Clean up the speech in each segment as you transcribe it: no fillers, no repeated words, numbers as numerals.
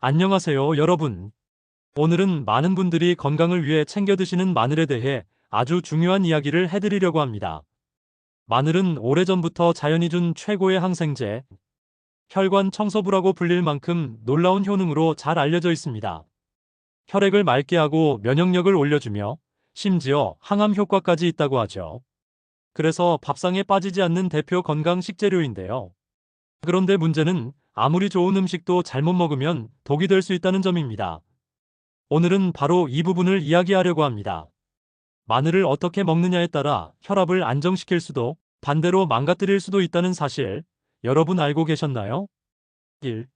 안녕하세요, 여러분. 오늘은 많은 분들이 건강을 위해 챙겨 드시는 마늘에 대해 아주 중요한 이야기를 해드리려고 합니다. 마늘은 오래전부터 자연이 준 최고의 항생제, 혈관 청소부라고 불릴 만큼 놀라운 효능으로 잘 알려져 있습니다. 혈액을 맑게 하고 면역력을 올려주며 심지어 항암 효과까지 있다고 하죠. 그래서 밥상에 빠지지 않는 대표 건강 식재료인데요. 그런데 문제는 아무리 좋은 음식도 잘못 먹으면 독이 될 수 있다는 점입니다. 오늘은 바로 이 부분을 이야기하려고 합니다. 마늘을 어떻게 먹느냐에 따라 혈압을 안정시킬 수도 반대로 망가뜨릴 수도 있다는 사실, 여러분 알고 계셨나요? 1.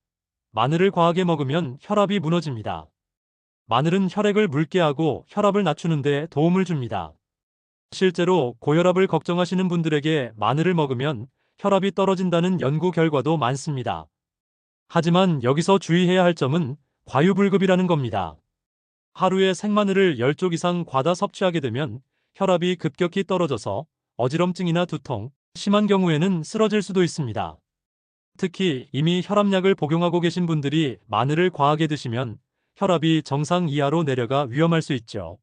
마늘을 과하게 먹으면 혈압이 무너집니다. 마늘은 혈액을 묽게 하고 혈압을 낮추는 데 도움을 줍니다. 실제로 고혈압을 걱정하시는 분들에게 마늘을 먹으면 혈압이 떨어진다는 연구 결과도 많습니다. 하지만 여기서 주의해야 할 점은 과유불급이라는 겁니다. 하루에 생마늘을 10쪽 이상 과다 섭취하게 되면 혈압이 급격히 떨어져서 어지럼증이나 두통, 심한 경우에는 쓰러질 수도 있습니다. 특히 이미 혈압약을 복용하고 계신 분들이 마늘을 과하게 드시면 혈압이 정상 이하로 내려가 위험할 수 있죠.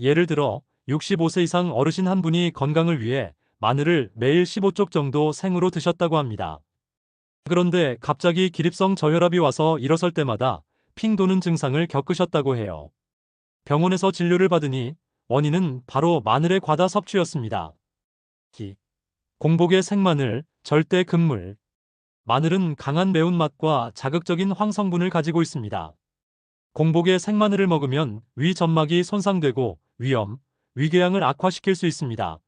예를 들어 65세 이상 어르신 한 분이 건강을 위해 마늘을 매일 15쪽 정도 생으로 드셨다고 합니다. 그런데 갑자기 기립성 저혈압이 와서 일어설 때마다 핑 도는 증상을 겪으셨다고 해요. 병원에서 진료를 받으니 원인은 바로 마늘의 과다 섭취였습니다. 기. 공복의 생마늘, 절대 금물. 마늘은 강한 매운맛과 자극적인 황성분을 가지고 있습니다. 공복에 생마늘을 먹으면 위 점막이 손상되고 위염, 위궤양을 악화시킬 수 있습니다.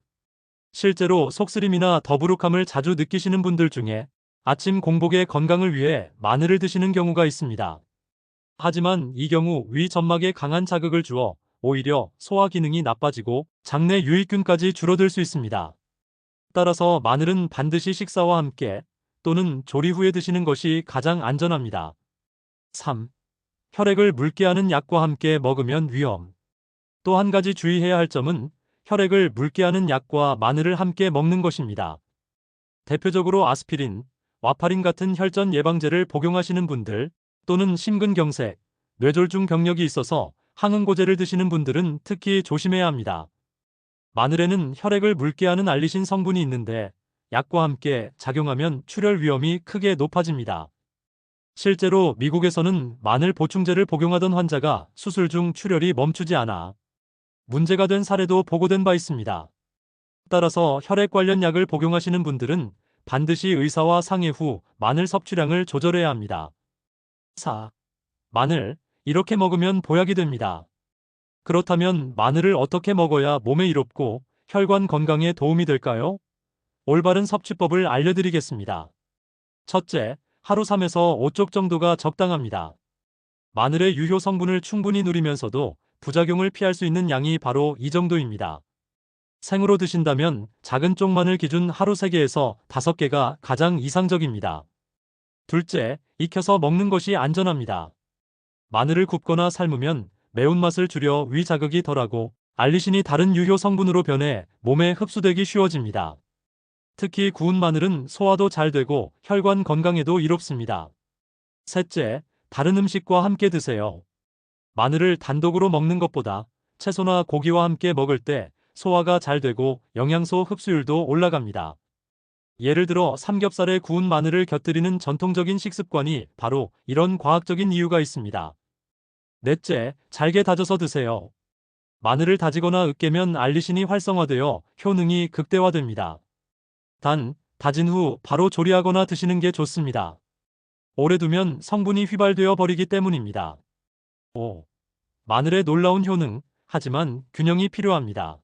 실제로 속쓰림이나 더부룩함을 자주 느끼시는 분들 중에 아침 공복에 건강을 위해 마늘을 드시는 경우가 있습니다. 하지만 이 경우 위 점막에 강한 자극을 주어 오히려 소화 기능이 나빠지고 장내 유익균까지 줄어들 수 있습니다. 따라서 마늘은 반드시 식사와 함께 또는 조리 후에 드시는 것이 가장 안전합니다. 3. 혈액을 묽게 하는 약과 함께 먹으면 위험. 또 한 가지 주의해야 할 점은 혈액을 묽게 하는 약과 마늘을 함께 먹는 것입니다. 대표적으로 아스피린, 와파린 같은 혈전 예방제를 복용하시는 분들 또는 심근경색, 뇌졸중 경력이 있어서 항응고제를 드시는 분들은 특히 조심해야 합니다. 마늘에는 혈액을 묽게 하는 알리신 성분이 있는데 약과 함께 작용하면 출혈 위험이 크게 높아집니다. 실제로 미국에서는 마늘 보충제를 복용하던 환자가 수술 중 출혈이 멈추지 않아 문제가 된 사례도 보고된 바 있습니다. 따라서 혈액 관련 약을 복용하시는 분들은 반드시 의사와 상의 후 마늘 섭취량을 조절해야 합니다. 4. 마늘, 이렇게 먹으면 보약이 됩니다. 그렇다면 마늘을 어떻게 먹어야 몸에 이롭고 혈관 건강에 도움이 될까요? 올바른 섭취법을 알려드리겠습니다. 첫째, 하루 3에서 5쪽 정도가 적당합니다. 마늘의 유효 성분을 충분히 누리면서도 부작용을 피할 수 있는 양이 바로 이 정도입니다. 생으로 드신다면 작은 쪽 마늘 기준 하루 3개에서 5개가 가장 이상적입니다. 둘째, 익혀서 먹는 것이 안전합니다. 마늘을 굽거나 삶으면 매운맛을 줄여 위 자극이 덜하고 알리신이 다른 유효 성분으로 변해 몸에 흡수되기 쉬워집니다. 특히 구운 마늘은 소화도 잘 되고 혈관 건강에도 이롭습니다. 셋째, 다른 음식과 함께 드세요. 마늘을 단독으로 먹는 것보다 채소나 고기와 함께 먹을 때 소화가 잘 되고 영양소 흡수율도 올라갑니다. 예를 들어 삼겹살에 구운 마늘을 곁들이는 전통적인 식습관이 바로 이런 과학적인 이유가 있습니다. 넷째, 잘게 다져서 드세요. 마늘을 다지거나 으깨면 알리신이 활성화되어 효능이 극대화됩니다. 단, 다진 후 바로 조리하거나 드시는 게 좋습니다. 오래 두면 성분이 휘발되어 버리기 때문입니다. 5. 마늘의 놀라운 효능, 하지만 균형이 필요합니다.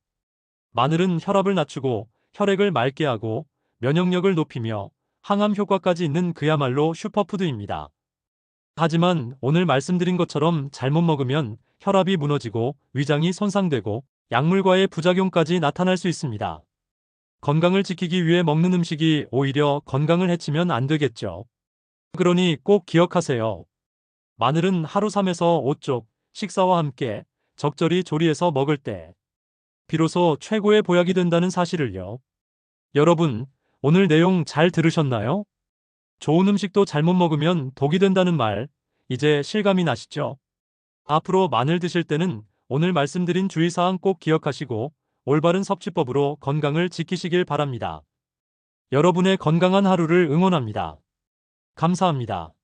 마늘은 혈압을 낮추고 혈액을 맑게 하고 면역력을 높이며 항암 효과까지 있는 그야말로 슈퍼푸드입니다. 하지만 오늘 말씀드린 것처럼 잘못 먹으면 혈압이 무너지고 위장이 손상되고 약물과의 부작용까지 나타날 수 있습니다. 건강을 지키기 위해 먹는 음식이 오히려 건강을 해치면 안 되겠죠. 그러니 꼭 기억하세요. 마늘은 하루 3에서 5쪽 식사와 함께 적절히 조리해서 먹을 때 비로소 최고의 보약이 된다는 사실을요. 여러분, 오늘 내용 잘 들으셨나요? 좋은 음식도 잘못 먹으면 독이 된다는 말 이제 실감이 나시죠? 앞으로 마늘 드실 때는 오늘 말씀드린 주의사항 꼭 기억하시고 올바른 섭취법으로 건강을 지키시길 바랍니다. 여러분의 건강한 하루를 응원합니다. 감사합니다.